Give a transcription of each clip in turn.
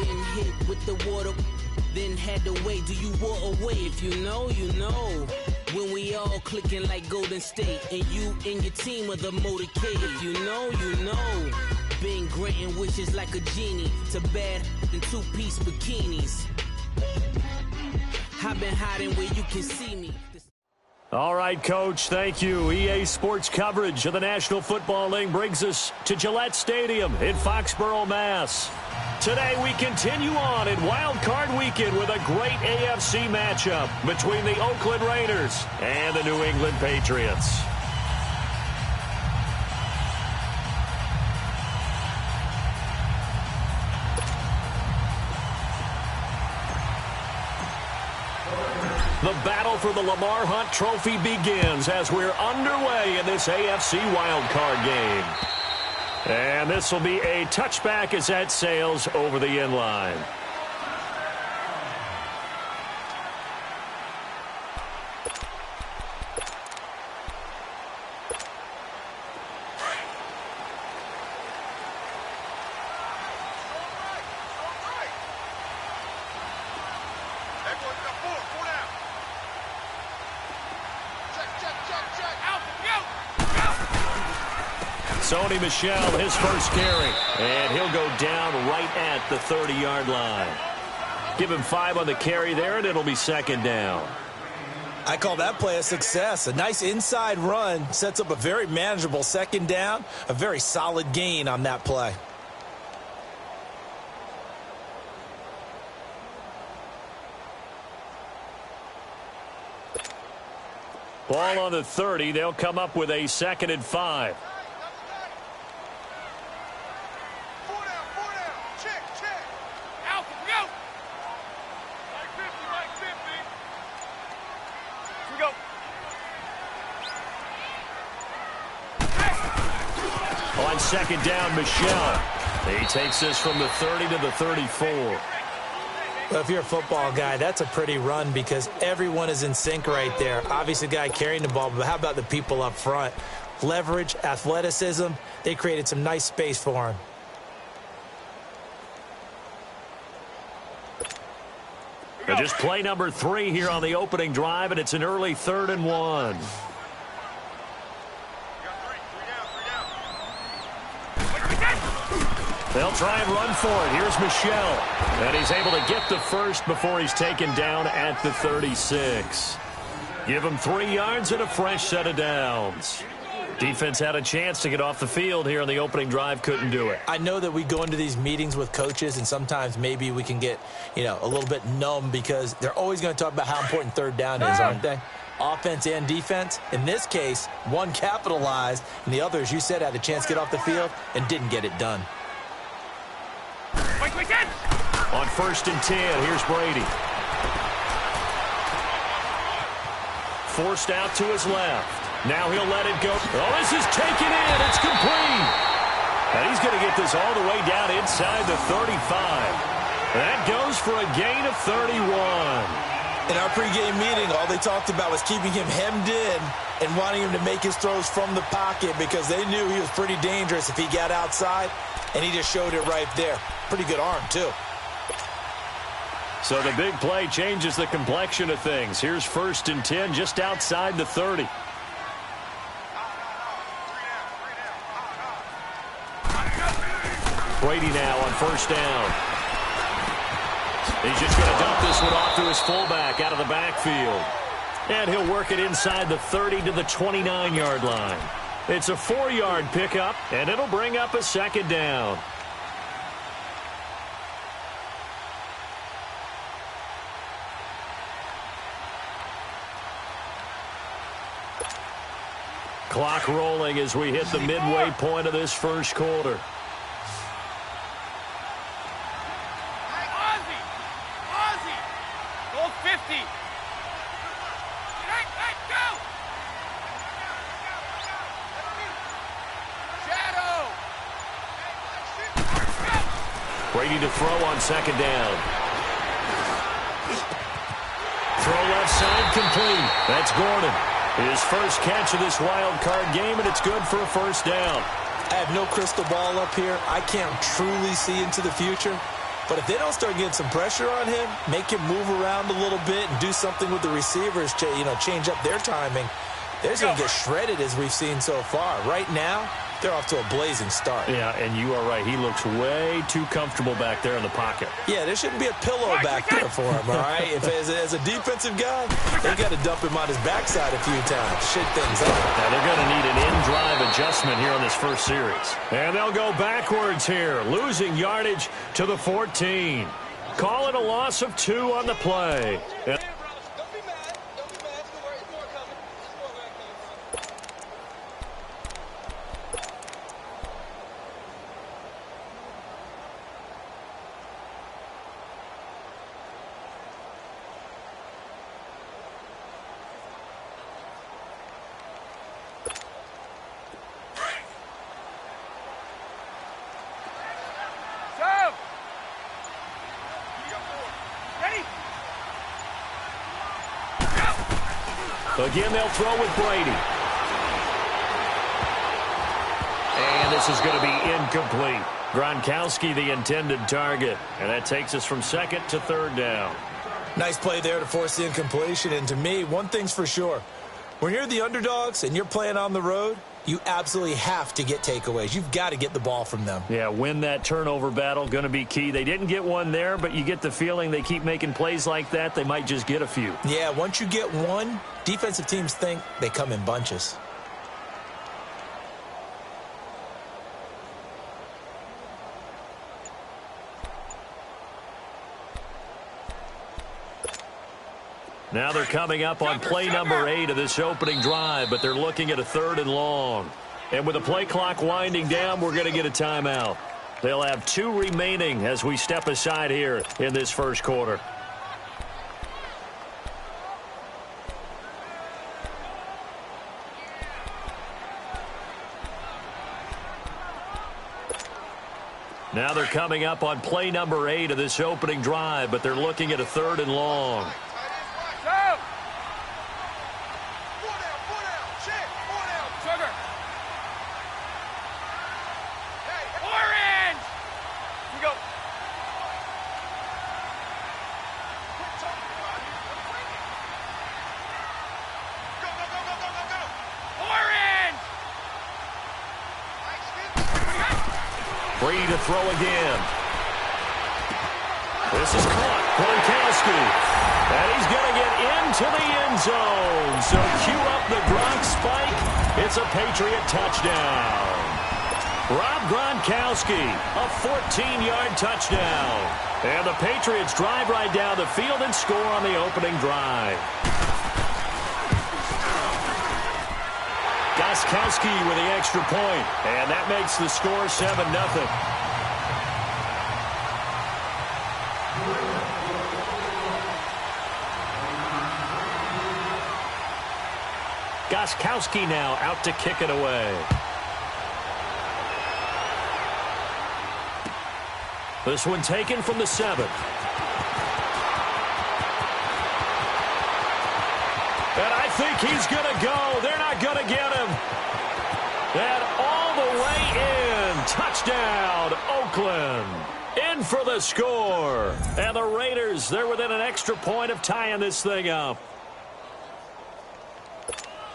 Getting hit with the water, then had to wait. Do you walk away? If you know, you know. When we all clicking like Golden State, and you and your team are the motorcade. If you know, you know. Been granting wishes like a genie to bad in two-piece bikinis. I've been hiding where you can see me. All right, Coach, thank you. EA Sports coverage of the National Football League brings us to Gillette Stadium in Foxborough, Mass. Today we continue on in Wild Card Weekend with a great AFC matchup between the Oakland Raiders and the New England Patriots. The battle for the Lamar Hunt Trophy begins as we're underway in this AFC wildcard game. And this will be a touchback as that sails over the end line. Sony Michel, his first carry, and he'll go down right at the 30-yard line. Give him 5 on the carry there, and it'll be second down. I call that play a success. A nice inside run sets up a very manageable second down, a very solid gain on that play. Ball on the 30. They'll come up with a 2nd and 5. On second down, Michel. He takes this from the 30 to the 34. Well, if you're a football guy, that's a pretty run because everyone is in sync right there. Obviously, the guy carrying the ball, but how about the people up front? Leverage, athleticism, they created some nice space for him. And just play number 3 here on the opening drive, and it's an early 3rd and 1. They'll try and run for it. Here's Michel. And he's able to get the first before he's taken down at the 36. Give him 3 yards and a fresh set of downs. Defense had a chance to get off the field here on the opening drive, couldn't do it. I know that we go into these meetings with coaches, and sometimes maybe we can get, a little bit numb because they're always going to talk about how important third down is, aren't they? Offense and defense. In this case, one capitalized, and the other, as you said, had a chance to get off the field and didn't get it done. On 1st and 10, here's Brady. Forced out to his left. Now he'll let it go. Oh, this is taken in. It's complete. And he's going to get this all the way down inside the 35. That goes for a gain of 31. In our pregame meeting, all they talked about was keeping him hemmed in and wanting him to make his throws from the pocket because they knew he was pretty dangerous if he got outside, and he just showed it right there. Pretty good arm, too. So the big play changes the complexion of things. Here's 1st and 10 just outside the 30. Brady now on 1st down. He's just going to dump this one off to his fullback out of the backfield. And he'll work it inside the 30 to the 29-yard line. It's a 4-yard pickup, and it'll bring up a 2nd down. Clock rolling as we hit the midway point of this first quarter. Hey, Ozzie, go 50. Hey, go! Shadow. Brady to throw on 2nd down. Throw left side complete. That's Gordon. His first catch of this wild card game, and it's good for a 1st down. I have no crystal ball up here. I can't truly see into the future. But if they don't start getting some pressure on him, make him move around a little bit and do something with the receivers to, change up their timing, they're just going to get shredded as we've seen so far. Right now, they're off to a blazing start. Yeah, and you are right. He looks way too comfortable back there in the pocket. Yeah, there shouldn't be a pillow back there for him, all right? If as a defensive guy, they got to dump him on his backside a few times, shake things up. Now they're going to need an in-drive adjustment here on this first series. And they'll go backwards here, losing yardage to the 14. Call it a loss of 2 on the play. Again, they'll throw with Brady. And this is going to be incomplete. Gronkowski, the intended target. And that takes us from 2nd to 3rd down. Nice play there to force the incompletion. And to me, one thing's for sure. When you're the underdogs and you're playing on the road, you absolutely have to get takeaways. You've got to get the ball from them. Yeah, win that turnover battle, going to be key. They didn't get one there, but you get the feeling they keep making plays like that, they might just get a few. Yeah, once you get one, defensive teams think they come in bunches. Now they're coming up on play number 8 of this opening drive, but they're looking at a 3rd and long. And with the play clock winding down, we're going to get a timeout. They'll have 2 remaining as we step aside here in this first quarter. Now they're coming up on play number 8 of this opening drive, but they're looking at a 3rd and long. Brady to throw again. This is caught. Gronkowski. And he's going to get into the end zone. So cue up the Gronk spike. It's a Patriot touchdown. Rob Gronkowski, a 14-yard touchdown. And the Patriots drive right down the field and score on the opening drive. Gostkowski with the extra point, and that makes the score 7-0. Gostkowski now out to kick it away. This one taken from the 7. And I think he's going to go. They're not going to get him. And all the way in. Touchdown, Oakland. In for the score. And the Raiders, they're within an extra point of tying this thing up.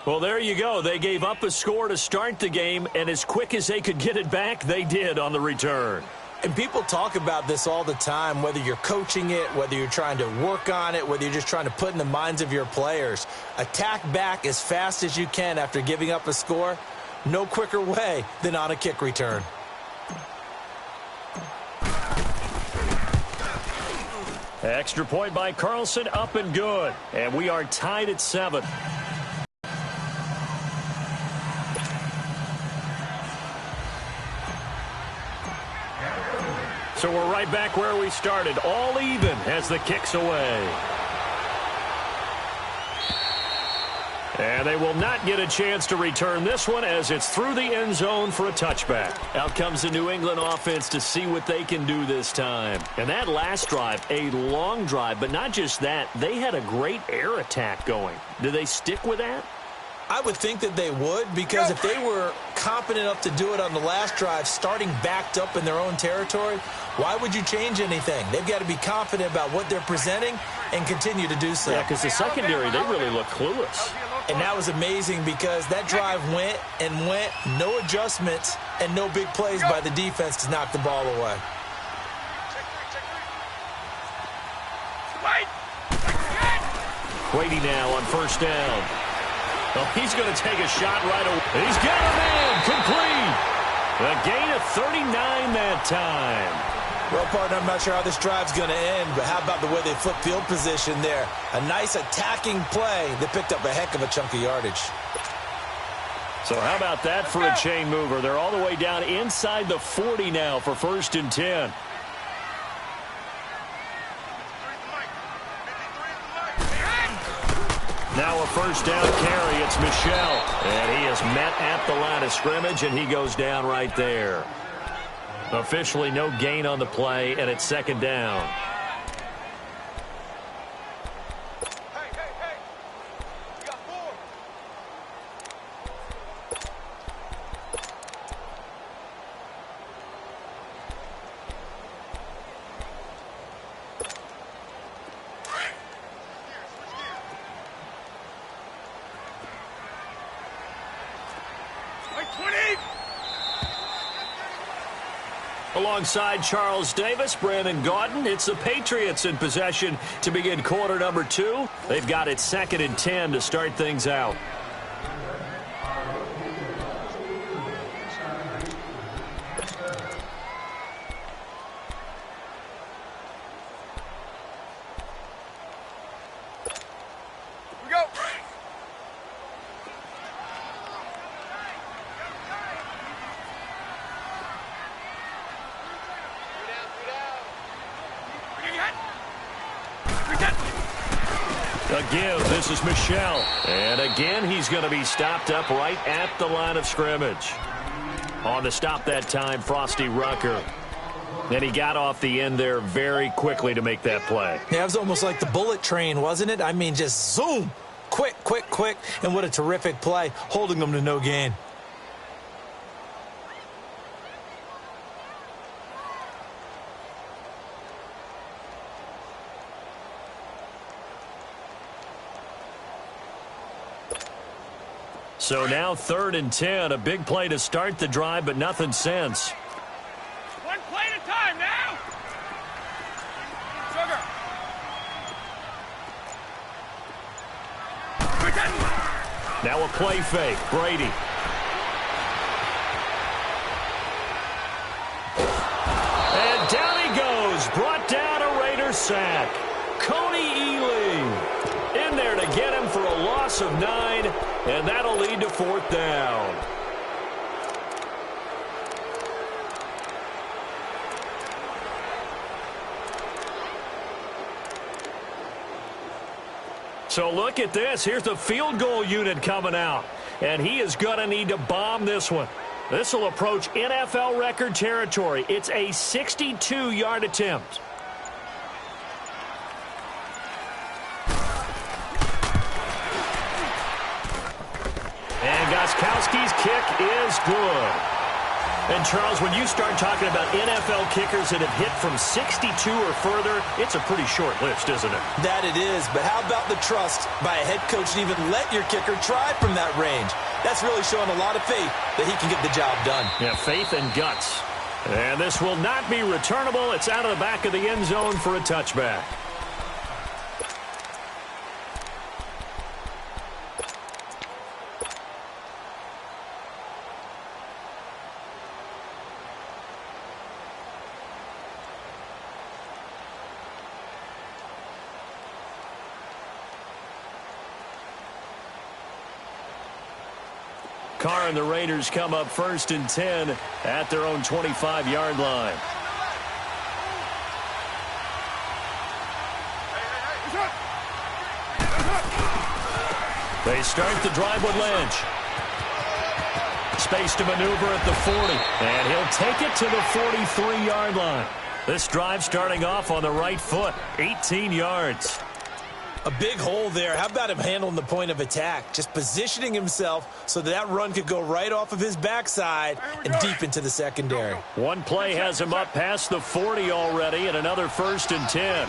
Well, there you go. They gave up a score to start the game, and as quick as they could get it back, they did on the return. And people talk about this all the time, whether you're coaching it, whether you're trying to work on it, whether you're just trying to put in the minds of your players. Attack back as fast as you can after giving up a score. No quicker way than on a kick return. Extra point by Carlson, up and good. And we are tied at 7. So we're right back where we started, all even as the kick's away. And they will not get a chance to return this one as it's through the end zone for a touchback. Out comes the New England offense to see what they can do this time. And that last drive, a long drive, but not just that, they had a great air attack going. Do they stick with that? I would think that they would, because if they were competent enough to do it on the last drive, starting backed up in their own territory, why would you change anything? They've got to be confident about what they're presenting and continue to do so. Yeah, because the secondary, they really look clueless. And that was amazing because that drive went and went, no adjustments and no big plays by the defense to knock the ball away. Brady now on first down. Well, he's going to take a shot right away. He's got a man complete. A gain of 39 that time. Well, partner, I'm not sure how this drive's going to end, but how about the way they flip field position there? A nice attacking play that picked up a heck of a chunk of yardage. So how about that for a chain mover? They're all the way down inside the 40 now for 1st and 10. Now a first down carry. It's Michel. And he is met at the line of scrimmage, and he goes down right there. Officially no gain on the play, and it's 2nd down. Alongside Charles Davis, Brandon Gaudin, it's the Patriots in possession to begin quarter number 2. They've got it 2nd and 10 to start things out. Again, this is Michel. And again, he's going to be stopped up right at the line of scrimmage. On the stop that time, Frosty Rucker. And he got off the end there very quickly to make that play. Yeah, it was almost like the bullet train, wasn't it? I mean, just zoom. Quick, quick, quick. And what a terrific play, holding them to no gain. So now 3rd and 10, a big play to start the drive, but nothing since. One play at a time now. Sugar. Now a play fake, Brady. And down he goes, brought down a Raider sack. Coney Ealing in there to get him for a loss of 9, and that'll lead to 4th down. So look at this. Here's the field goal unit coming out, and he is going to need to bomb this one. This will approach NFL record territory. It's a 62-yard attempt. And Gostkowski's kick is good. And, Charles, when you start talking about NFL kickers that have hit from 62 or further, it's a pretty short list, isn't it? That it is, but how about the trust by a head coach to even let your kicker try from that range? That's really showing a lot of faith that he can get the job done. Yeah, faith and guts. And this will not be returnable. It's out of the back of the end zone for a touchback. Carr and the Raiders come up 1st and 10 at their own 25-yard line. They start the drive with Lynch. Space to maneuver at the 40. And he'll take it to the 43-yard line. This drive starting off on the right foot, 18 yards. A big hole there. How about him handling the point of attack? Just positioning himself so that run could go right off of his backside and deep into the secondary. One play has him up past the 40 already, and another 1st and 10.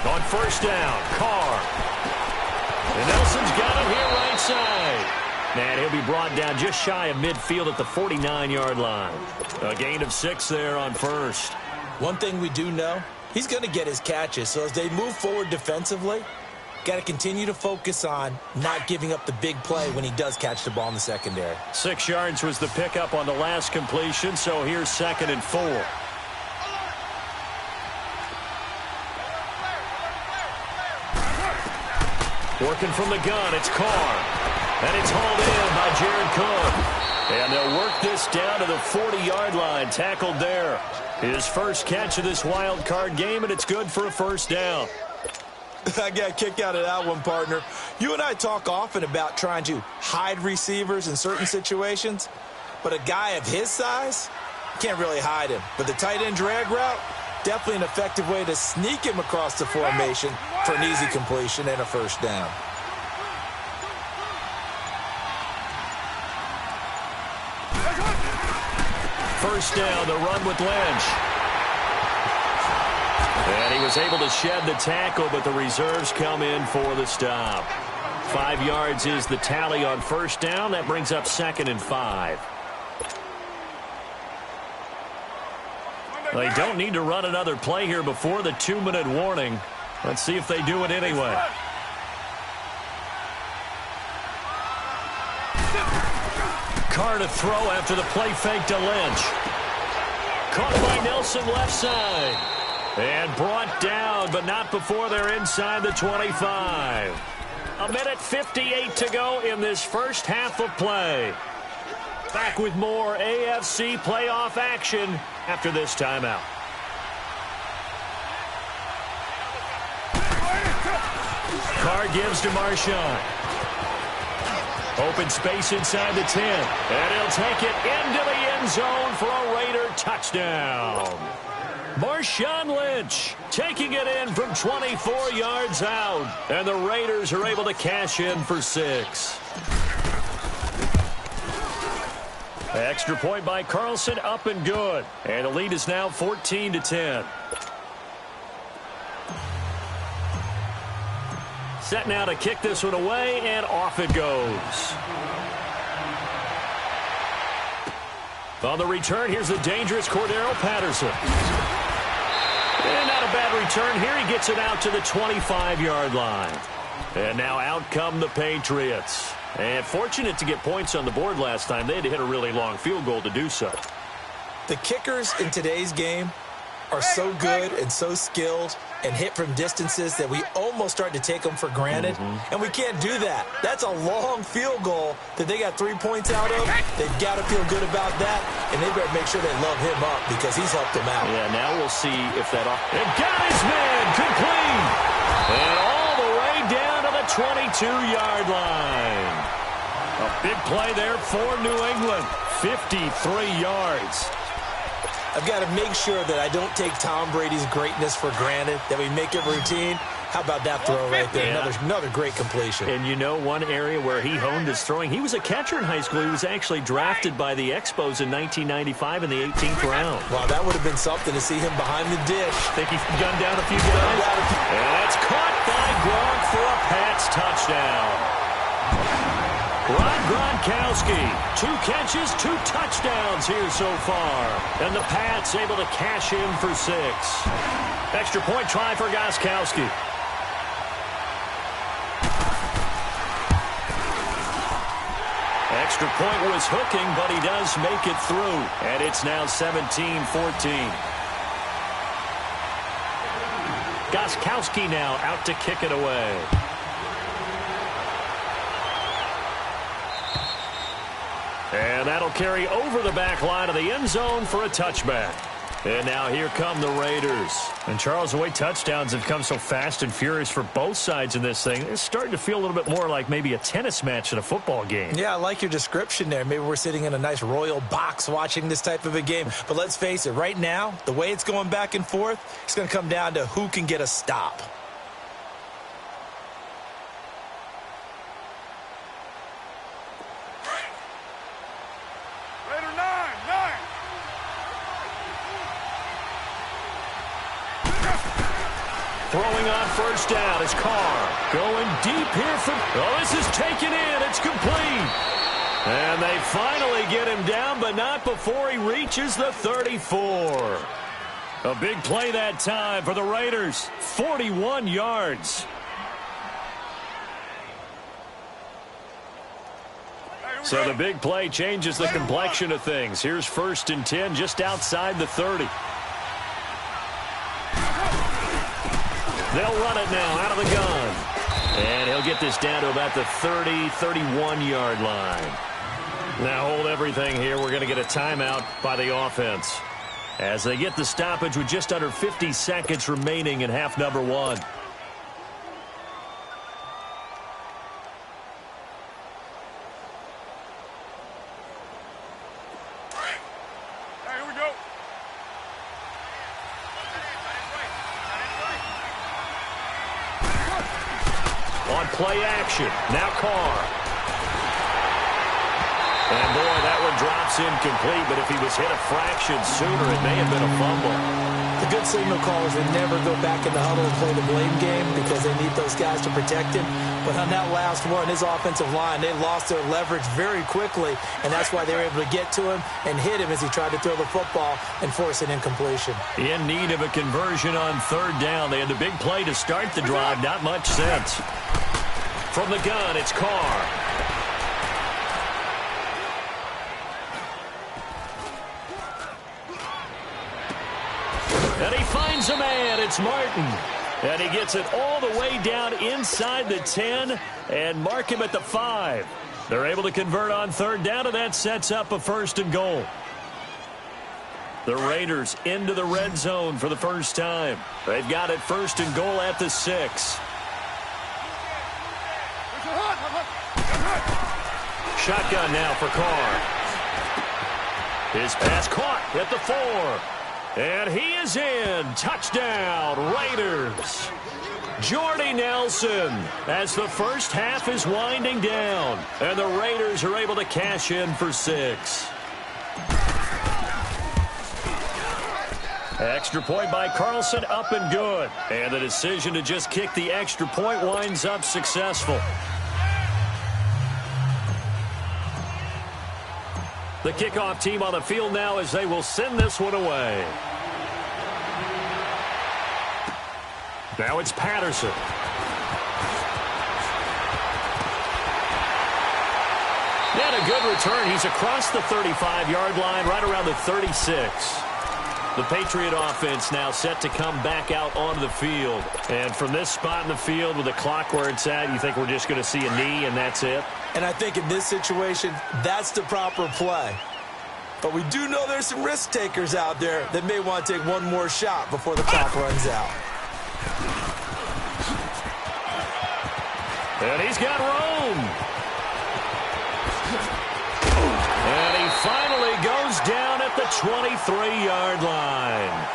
On 1st down, Carr. And Nelson's got him here right side. And he'll be brought down just shy of midfield at the 49-yard line. A gain of 6 there on 1st. One thing we do know, he's going to get his catches. So as they move forward defensively, got to continue to focus on not giving up the big play when he does catch the ball in the secondary. 6 yards was the pickup on the last completion, so here's 2nd and 4. Working from the gun, it's Carr. And it's hauled in by Jared Cook. And they'll work this down to the 40-yard line. Tackled there. His first catch of this wild card game, and it's good for a 1st down. I got a kick out of that one, partner. You and I talk often about trying to hide receivers in certain situations, but a guy of his size, can't really hide him. But the tight end drag route, definitely an effective way to sneak him across the formation for an easy completion and a 1st down. First down, the run with Lynch. And he was able to shed the tackle, but the reserves come in for the stop. 5 yards is the tally on 1st down. That brings up 2nd and 5. They don't need to run another play here before the 2-minute warning. Let's see if they do it anyway. Carr to throw after the play fake to Lynch. Caught by Nelson left side. And brought down, but not before they're inside the 25. 1:58 to go in this first half of play. Back with more AFC playoff action after this timeout. Carr gives to Marshawn. Open space inside the 10. And he'll take it into the end zone for a Raider touchdown. Marshawn Lynch taking it in from 24 yards out. And the Raiders are able to cash in for 6. Extra point by Carlson, up and good. And the lead is now 14-10. Set now to kick this one away, and off it goes. On the return, here's the dangerous Cordero Patterson. And not a bad return here. He gets it out to the 25-yard line. And now out come the Patriots. And fortunate to get points on the board last time. They had to hit a really long field goal to do so. The kickers in today's game are so good and so skilled and hit from distances that we almost start to take them for granted. And we can't do that. That's a long field goal that they got 3 points out of. They've got to feel good about that, and they better make sure they love him up because he's helped them out. Yeah, now we'll see if that... And got his man complete. And all the way down to the 22-yard line. A big play there for New England. 53 yards. I've got to make sure that I don't take Tom Brady's greatness for granted, that we make it routine. How about that throw right there? Yeah. Another great completion. And you know one area where he honed his throwing, he was a catcher in high school. He was actually drafted by the Expos in 1995 in the 18th round. Wow, that would have been something to see him behind the dish. Think he's gunned down a few guys? And that's caught by Gronk for a Pats touchdown. Rob Gronkowski, 2 catches, 2 touchdowns here so far. And the Pats able to cash in for 6. Extra point try for Gostkowski. Extra point was hooking, but he does make it through. And it's now 17-14. Gostkowski now out to kick it away. And that'll carry over the back line of the end zone for a touchback. And now here come the Raiders. And, Charles, the way touchdowns have come so fast and furious for both sides in this thing, it's starting to feel a little bit more like maybe a tennis match in a football game. Yeah, I like your description there. Maybe we're sitting in a nice royal box watching this type of a game. But let's face it, right now, the way it's going back and forth, it's going to come down to who can get a stop. Throwing on first down is Carr. Going deep here for... Oh, this is taken in. It's complete. And they finally get him down, but not before he reaches the 34. A big play that time for the Raiders. 41 yards. So the big play changes the complexion of things. Here's 1st and 10 just outside the 30. They'll run it now out of the gun. And he'll get this down to about the 30, 31-yard line. Now hold everything here. We're going to get a timeout by the offense as they get the stoppage with just under 50 seconds remaining in half number 1. Play action. Now Carr. And boy, that one drops incomplete, but if he was hit a fraction sooner, it may have been a fumble. The good signal callers, they never go back in the huddle and play the blame game because they need those guys to protect him. But on that last one, his offensive line, they lost their leverage very quickly, and that's why they were able to get to him and hit him as he tried to throw the football and force an incompletion. In need of a conversion on 3rd down. They had the big play to start the drive. Not much sense. From the gun, it's Carr. And he finds a man. It's Martin. And he gets it all the way down inside the 10 and mark him at the 5. They're able to convert on 3rd down, and that sets up a 1st and goal. The Raiders into the red zone for the first time. They've got it 1st and goal at the 6. Shotgun now for Carr. His pass caught at the 4. And he is in. Touchdown, Raiders. Jordy Nelson as the first half is winding down. And the Raiders are able to cash in for 6. Extra point by Carlson, up and good. And the decision to just kick the extra point winds up successful. The kickoff team on the field now as they will send this one away. Now it's Patterson. And a good return. He's across the 35-yard line, right around the 36. The Patriot offense now set to come back out onto the field. And from this spot in the field with the clock where it's at, you think we're just going to see a knee and that's it? And I think in this situation, that's the proper play. But we do know there's some risk takers out there that may want to take one more shot before the clock runs out. And he's got room. And he finally goes down at the 23-yard line.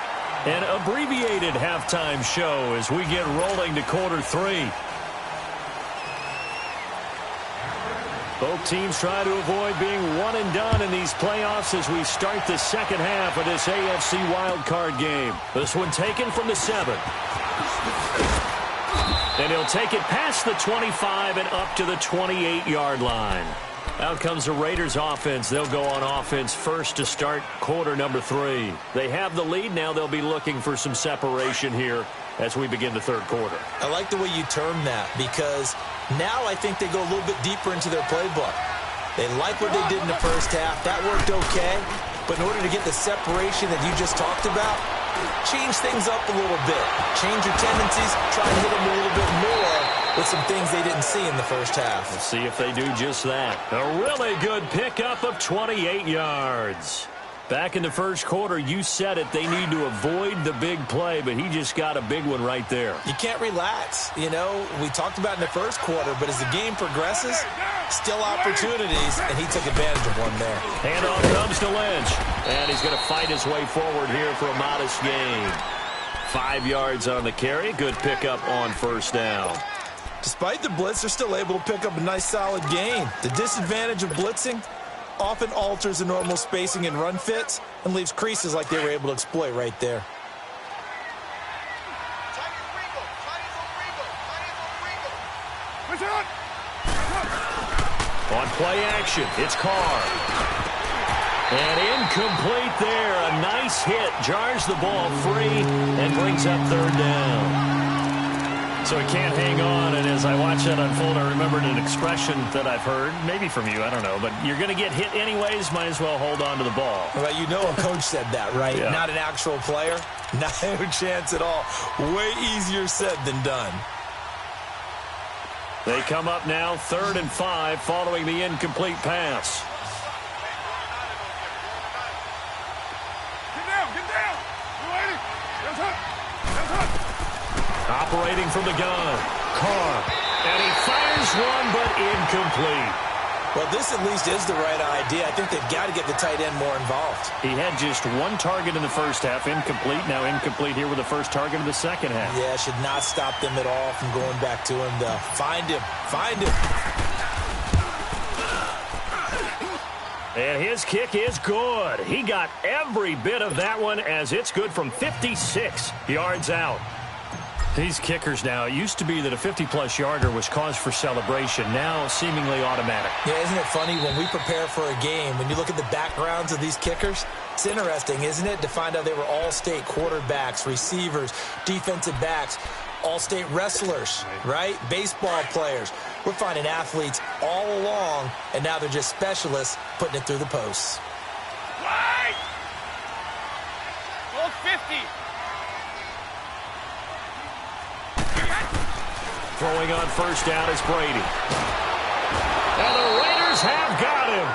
An abbreviated halftime show as we get rolling to quarter 3. Both teams try to avoid being one and done in these playoffs as we start the second half of this AFC wildcard game. This one taken from the 7. And he'll take it past the 25 and up to the 28-yard line. Out comes the Raiders offense. They'll go on offense first to start quarter number 3. They have the lead. Now they'll be looking for some separation here as we begin the third quarter. I like the way you term that because now I think they go a little bit deeper into their playbook. They like what they did in the first half. That worked okay. But in order to get the separation that you just talked about, change things up a little bit. Change your tendencies. Try to hit them a little bit more with some things they didn't see in the first half. We'll see if they do just that. A really good pickup of 28 yards. Back in the first quarter, you said it, they need to avoid the big play, but he just got a big one right there. You can't relax. You know, we talked about in the first quarter, but as the game progresses, still opportunities, and he took advantage of one there. Handoff comes to Lynch, and he's going to fight his way forward here for a modest gain. 5 yards on the carry. Good pickup on first down. Despite the blitz, they're still able to pick up a nice, solid gain. The disadvantage of blitzing often alters the normal spacing and run fits and leaves creases like they were able to exploit right there. On play action, it's Carr. And incomplete there. A nice hit. Jars the ball free and brings up third down. So he can't hang on, and as I watch that unfold, I remembered an expression that I've heard, maybe from you, I don't know, but you're going to get hit anyways, might as well hold on to the ball. Well, you know a coach said that, right? Yeah. Not an actual player. No chance at all. Way easier said than done. They come up now 3rd and 5 following the incomplete pass. Get down. You ready? Hands up. Operating from the gun, Carr, and he fires one, but incomplete. Well, this at least is the right idea. I think they've got to get the tight end more involved. He had just one target in the first half, incomplete. Now incomplete here with the first target of the second half. Yeah, should not stop them at all from going back to him, though. Find him. And his kick is good. He got every bit of that one as it's good from 56 yards out. These kickers now, it used to be that a 50-plus yarder was cause for celebration. Now seemingly automatic. Yeah, isn't it funny when we prepare for a game, when you look at the backgrounds of these kickers, it's interesting, isn't it, to find out they were all-state quarterbacks, receivers, defensive backs, all-state wrestlers, right? Baseball players. We're finding athletes all along, and now they're just specialists putting it through the posts. Right! Goal 50. Throwing on first down is Brady. And the Raiders have got him.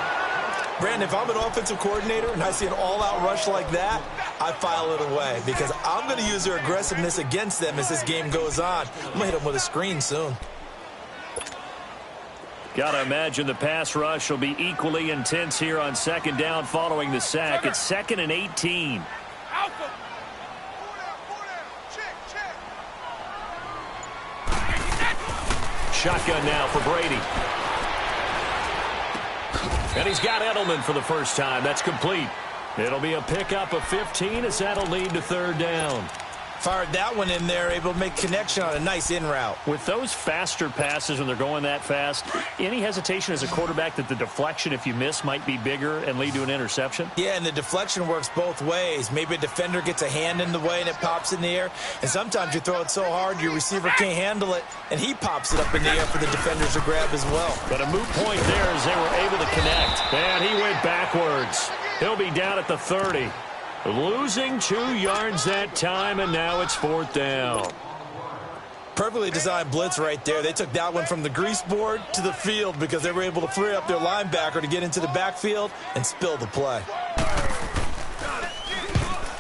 Brandon, if I'm an offensive coordinator and I see an all-out rush like that, I file it away because I'm going to use their aggressiveness against them as this game goes on. I'm going to hit them with a screen soon. Got to imagine the pass rush will be equally intense here on second down following the sack. It's 2nd and 18. Alpha. Shotgun now for Brady. And he's got Edelman for the first time. That's complete. It'll be a pickup of 15 as that'll lead to third down. Fired that one in there, able to make connection on a nice in route. With those faster passes when they're going that fast, any hesitation as a quarterback that the deflection, if you miss, might be bigger and lead to an interception? Yeah, and the deflection works both ways. Maybe a defender gets a hand in the way and it pops in the air. And sometimes you throw it so hard your receiver can't handle it, and he pops it up in the air for the defenders to grab as well. But a moot point there as they were able to connect. And he went backwards. He'll be down at the 30. Losing 2 yards that time, and now it's 4th down. Perfectly designed blitz right there. They took that one from the grease board to the field because they were able to free up their linebacker to get into the backfield and spill the play.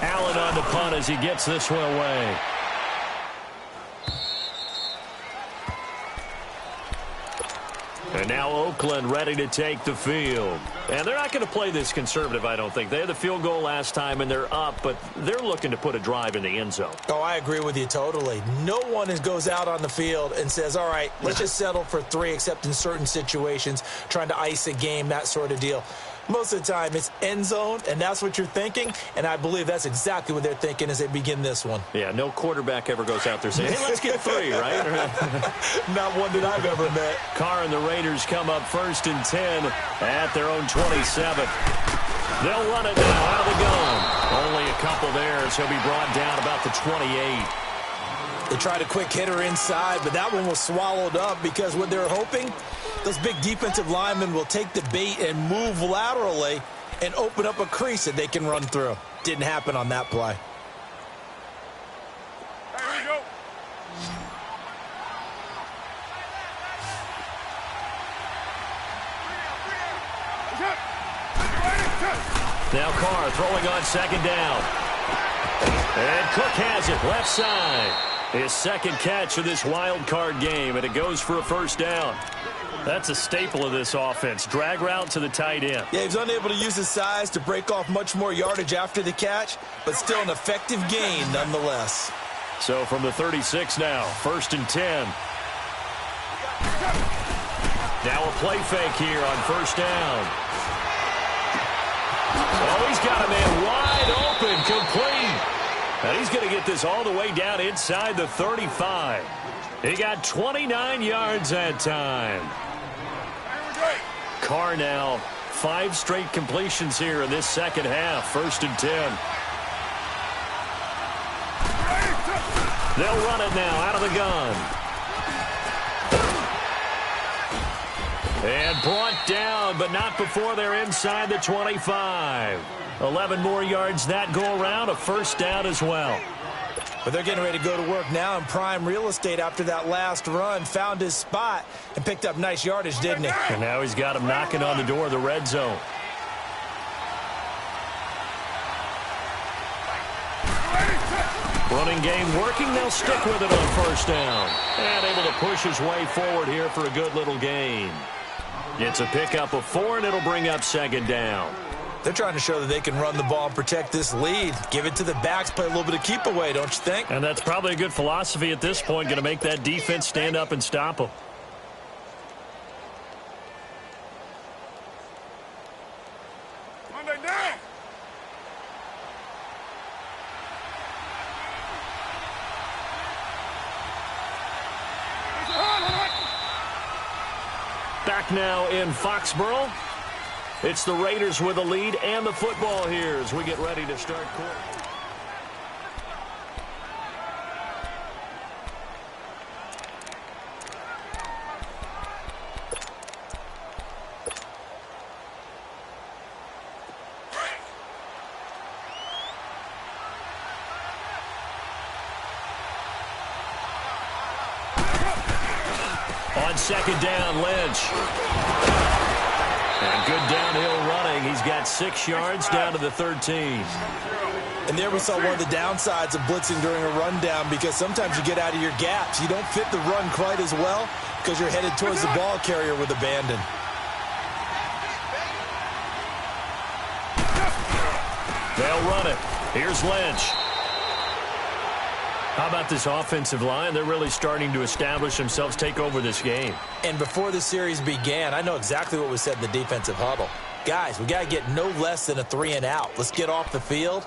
Allen on the punt as he gets this one away. And now Oakland ready to take the field. And they're not going to play this conservative, I don't think. They had the field goal last time, and they're up, but they're looking to put a drive in the end zone. Oh, I agree with you totally. No one goes out on the field and says, all right, let's just settle for 3, except in certain situations, trying to ice a game, that sort of deal. Most of the time, it's end zone, and that's what you're thinking, and I believe that's exactly what they're thinking as they begin this one. Yeah, no quarterback ever goes out there saying, hey, let's get 3, right? Not one that I've ever met. Carr and the Raiders come up 1st and 10 at their own 27. They'll run it now out of the gun. Only a couple there, so he'll be brought down about the 28. They tried a quick hitter inside, but that one was swallowed up because what they're hoping, those big defensive linemen will take the bait and move laterally and open up a crease that they can run through. Didn't happen on that play. Here we go. Now Carr throwing on second down. And Cook has it left side. His second catch of this wild card game, and it goes for a first down. That's a staple of this offense. Drag route to the tight end. Yeah, he was unable to use his size to break off much more yardage after the catch, but still an effective gain nonetheless. So from the 36 now, 1st and 10. Now a play fake here on first down. Oh, he's got a man wide open, complete. And he's going to get this all the way down inside the 35. He got 29 yards that time. Carr now, 5 straight completions here in this second half. 1st and 10. They'll run it now out of the gun. And brought down, but not before they're inside the 25. 11 more yards that go around, a first down as well. But they're getting ready to go to work now in prime real estate after that last run. Found his spot and picked up nice yardage, didn't he? And now he's got him knocking on the door of the red zone. Running game working. They'll stick with it on first down. And able to push his way forward here for a good little gain. It's a pickup of 4, and it'll bring up second down. They're trying to show that they can run the ball and protect this lead. Give it to the backs, play a little bit of keep away, don't you think? And that's probably a good philosophy at this point, going to make that defense stand up and stop them. Monday down. Back now in Foxborough. It's the Raiders with the lead and the football here as we get ready to start quarter. On second down, Lynch. And good downhill running. He's got 6 yards down to the 13. And there we saw one of the downsides of blitzing during a rundown, because sometimes you get out of your gaps. You don't fit the run quite as well because you're headed towards the ball carrier with abandon. They'll run it. Here's Lynch. How about this offensive line? They're really starting to establish themselves, take over this game. And before the series began, I know exactly what was said in the defensive huddle. Guys, we got to get no less than a 3 and out. Let's get off the field.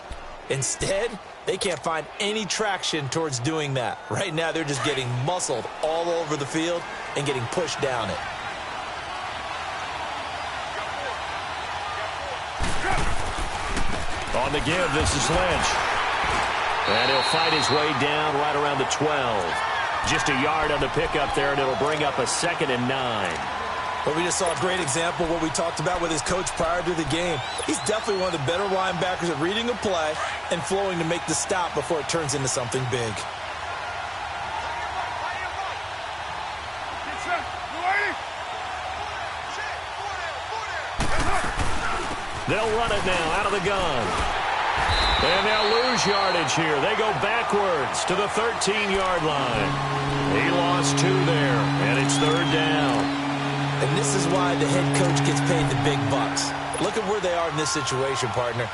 Instead, they can't find any traction towards doing that. Right now, they're just getting muscled all over the field and getting pushed down it. On the give, this is Lynch. And he'll fight his way down right around the 12. Just a yard on the pickup there, and it'll bring up a 2nd and 9. But we just saw a great example of what we talked about with his coach prior to the game. He's definitely one of the better linebackers at reading a play and flowing to make the stop before it turns into something big. They'll run it now out of the gun. And they'll lose yardage here. They go backwards to the 13-yard line. He lost 2 there, and it's 3rd down. And this is why the head coach gets paid the big bucks. Look at where they are in this situation, partner.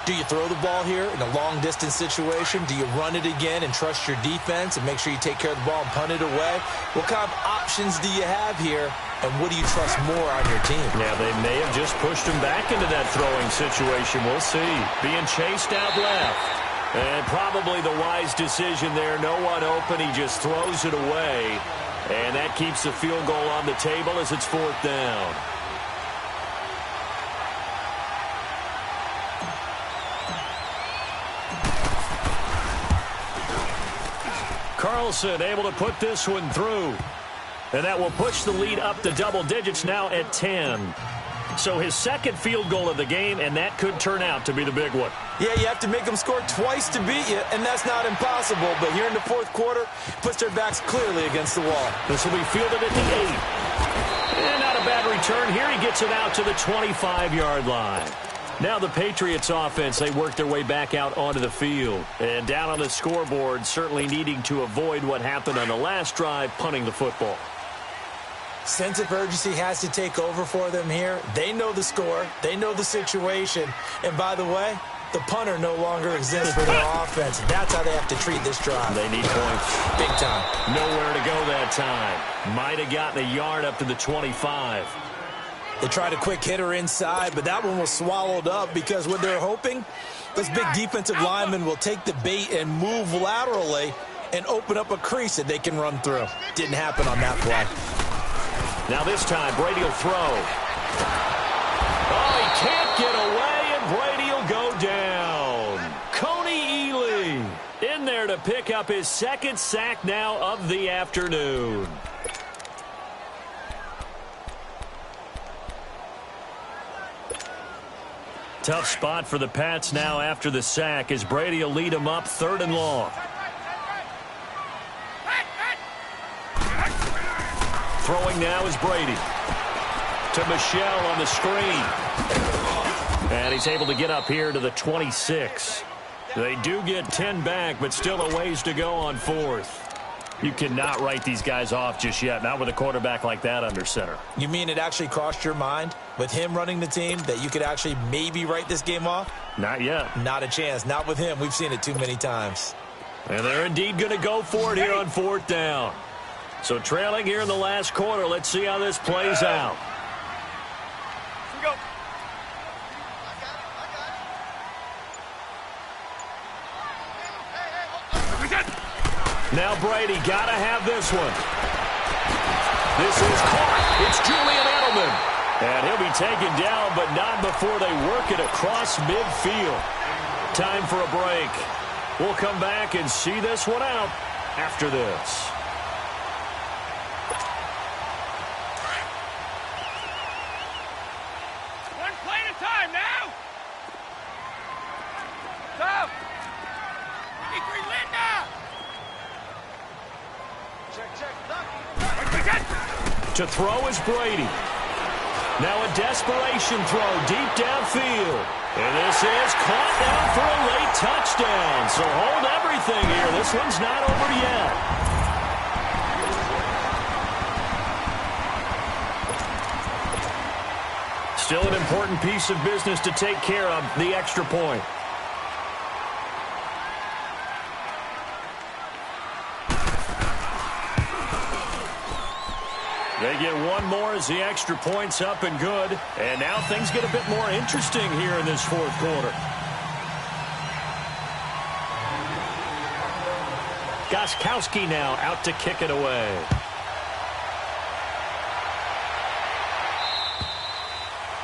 Do you throw the ball here in a long-distance situation? Do you run it again and trust your defense and make sure you take care of the ball and punt it away? What kind of options do you have here, and what do you trust more on your team? Yeah, they may have just pushed him back into that throwing situation. We'll see. Being chased out left. And probably the wise decision there. No one open. He just throws it away. And that keeps the field goal on the table as it's 4th down. Carlson able to put this one through. And that will push the lead up to double digits now at 10. So his 2nd field goal of the game, and that could turn out to be the big one. Yeah, you have to make them score twice to beat you, and that's not impossible. But here in the 4th quarter, puts their backs clearly against the wall. This will be fielded at the 8. And not a bad return here. He gets it out to the 25-yard line. Now the Patriots offense, they work their way back out onto the field. And down on the scoreboard, certainly needing to avoid what happened on the last drive, punting the football. Sense of urgency has to take over for them here. They know the score. They know the situation. And by the way, the punter no longer exists for their offense. That's how they have to treat this drive. They need points. Big time. Nowhere to go that time. Might have gotten a yard up to the 25. They tried a quick hitter inside, but that one was swallowed up because what they're hoping, this big defensive lineman will take the bait and move laterally and open up a crease that they can run through. Didn't happen on that play. Now this time, Brady will throw. Oh, he can't get away, and Brady will go down. Coney Ealy in there to pick up his second sack now of the afternoon. Tough spot for the Pats now after the sack as Brady will lead them up 3rd and long. Throwing now is Brady. To Michel on the screen. And he's able to get up here to the 26. They do get 10 back, but still a ways to go on 4th. You cannot write these guys off just yet, not with a quarterback like that under center. You mean it actually crossed your mind with him running the team that you could actually maybe write this game off? Not yet. Not a chance. Not with him. We've seen it too many times. And they're indeed going to go for it here on 4th down. So trailing here in the last quarter. Let's see how this plays out. Here we go. Now Brady got to have this one. This is caught. It's Julian Edelman. And he'll be taken down, but not before they work it across midfield. Time for a break. We'll come back and see this one out after this. One play at a time now. Stop. Ikri Linda. To throw is Brady. Now a desperation throw deep downfield. And this is caught down for a late touchdown. So hold everything here. This one's not over yet. Still an important piece of business to take care of, the extra point. They get one more as the extra point's up and good. And now things get a bit more interesting here in this 4th quarter. Gostkowski now out to kick it away.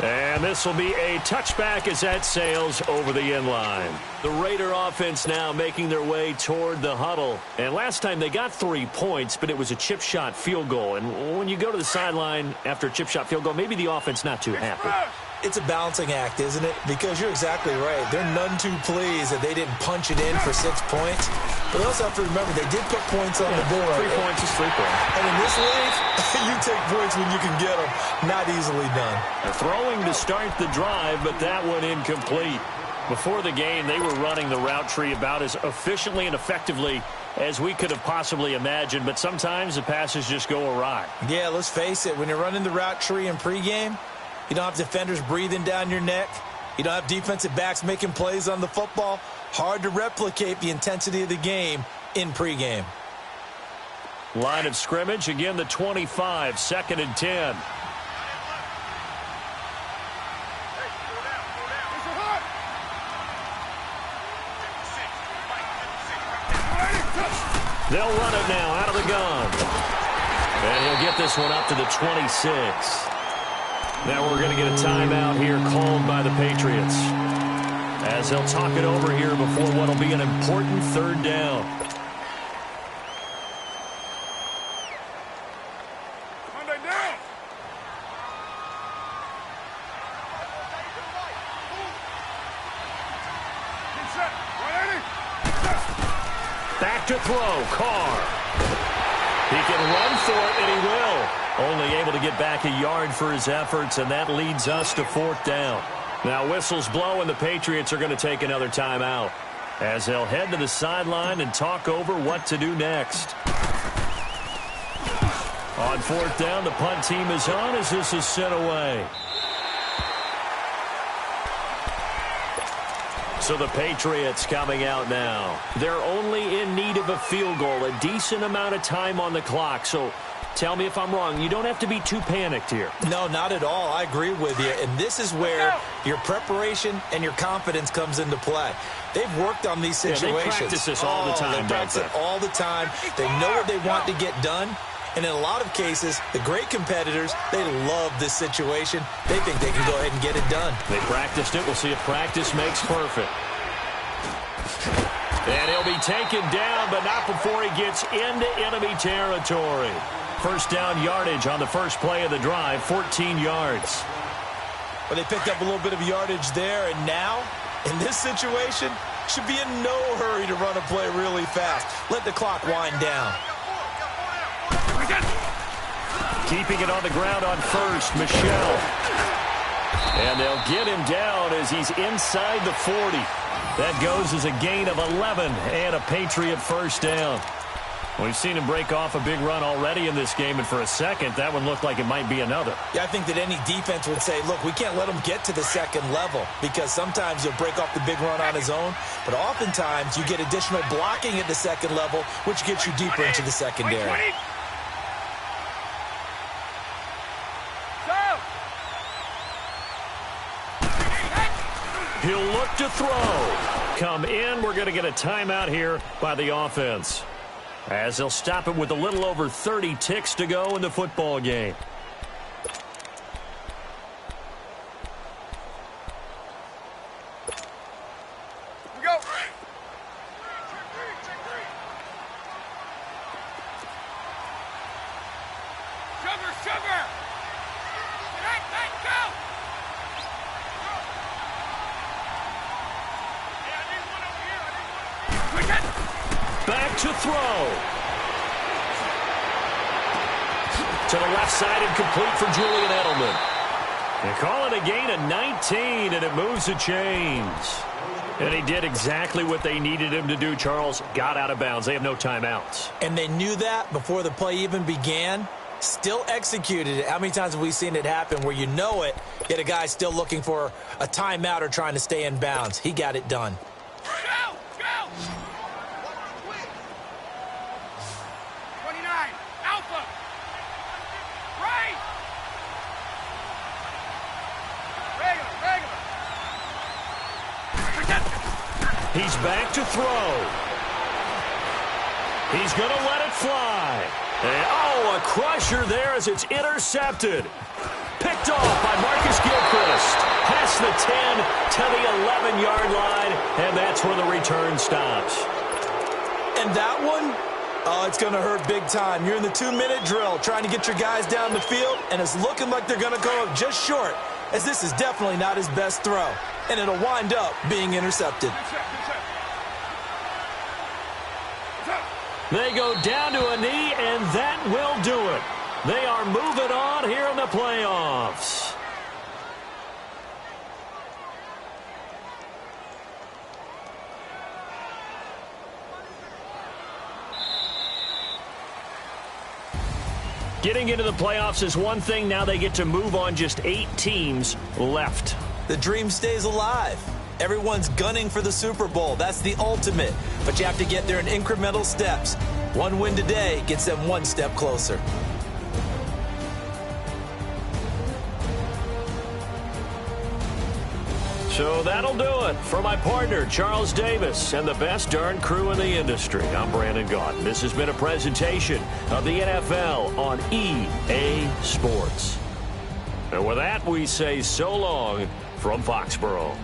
And this will be a touchback as that sails over the end line. The Raider offense now making their way toward the huddle. And last time they got 3 points, but it was a chip shot field goal. And when you go to the sideline after a chip shot field goal, maybe the offense not too happy. It's a balancing act, isn't it? Because you're exactly right. They're none too pleased that they didn't punch it in for 6 points. But they also have to remember they did put points on the board. 3 points is 3 points. And in this league, you take points when you can get them. Not easily done. They're throwing to start the drive, but that one incomplete. Before the game, they were running the route tree about as efficiently and effectively as we could have possibly imagined. But sometimes the passes just go awry. Yeah, let's face it. When you're running the route tree in pregame, you don't have defenders breathing down your neck. You don't have defensive backs making plays on the football. Hard to replicate the intensity of the game in pregame. Line of scrimmage, again the 25, 2nd and 10. They'll run it now out of the gun. And he'll get this one up to the 26. Now we're going to get a timeout here called by the Patriots, as they'll talk it over here before what will be an important 3rd down. Monday down. Set. 180. Back to throw, Carr. He can run for it, and he will. Only able to get back a yard for his efforts, and that leads us to 4th down. Now whistles blow and the Patriots are going to take another timeout as they'll head to the sideline and talk over what to do next. On fourth down, the punt team is on as this is sent away. So the Patriots coming out now. They're only in need of a field goal, a decent amount of time on the clock. So tell me if I'm wrong. You don't have to be too panicked here. No, not at all. I agree with you. And this is where your preparation and your confidence comes into play. They've worked on these situations. Yeah, they practice this all the time. They practice it all the time. They know what they want to get done. And in a lot of cases, the great competitors, they love this situation. They think they can go ahead and get it done. They practiced it. We'll see if practice makes perfect. And he'll be taken down, but not before he gets into enemy territory. First down yardage on the first play of the drive, 14 yards. Well, they picked up a little bit of yardage there, and now, in this situation, should be in no hurry to run a play really fast. Let the clock wind down. Keeping it on the ground on first, Michel. And they'll get him down as he's inside the 40. That goes as a gain of 11 and a Patriot first down. We've seen him break off a big run already in this game, and for a second, that one looked like it might be another. Yeah, I think that any defense would say, look, we can't let him get to the second level because sometimes he'll break off the big run on his own, but oftentimes you get additional blocking at the second level, which gets you deeper into the secondary. He'll look to throw. Come in. We're going to get a timeout here by the offense, as they'll stop it with a little over 30 ticks to go in the football game. We go. Sugar. Let's go. Back to throw. To the left side and complete for Julian Edelman. They call it a gain of 19, and it moves the chains. And he did exactly what they needed him to do, Charles. Got out of bounds. They have no timeouts. And they knew that before the play even began. Still executed it. How many times have we seen it happen where you know it, yet a guy still looking for a timeout or trying to stay in bounds? He got it done. Go! 29, Alpha! Right! Regular! He's back to throw. He's going to let it fly. And, a crusher there as it's intercepted. Picked off by Marcus Gilchrist. Past the 10 to the 11-yard line, and that's where the return stops. And that one, it's going to hurt big time. You're in the 2-minute drill trying to get your guys down the field, and it's looking like they're going to go up just short, as this is definitely not his best throw. And it'll wind up being intercepted. They go down to a knee, and that will do it. They are moving on here in the playoffs. Getting into the playoffs is one thing. Now they get to move on. Just 8 teams left. The dream stays alive. Everyone's gunning for the Super Bowl. That's the ultimate. But you have to get there in incremental steps. One win today gets them one step closer. So that'll do it for my partner, Charles Davis, and the best darn crew in the industry. I'm Brandon Gaudin. This has been a presentation of the NFL on EA Sports. And with that, we say so long from Foxborough.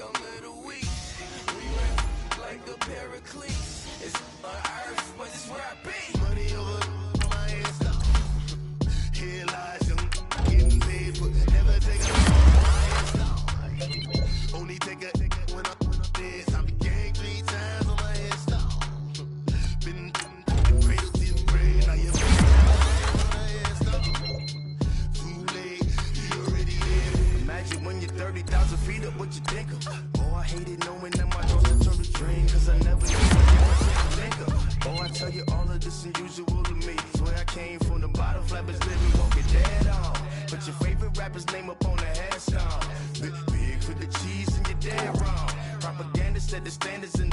I'm little weak. We rap like a paraclete. It's on earth, but it's where I be. Money over my head stop. Here lies young, getting paid, but never take a my head stop. Only take a when I'm dead. I be gang 3 times on my head stop. Been cradle to the grave, now you're my head stop. Too late, you already there. Imagine when you're 30,000 feet up, what you think of? Oh, I hate it knowing that my thoughts are turned to dream, cause I never knew I think of. Oh, I tell you all of this unusual to me. Swear I came from the bottom, flappers living, walking dead on. Put your favorite rapper's name up on the headstone. Big for the cheese and you're dead wrong. Propaganda said the standards in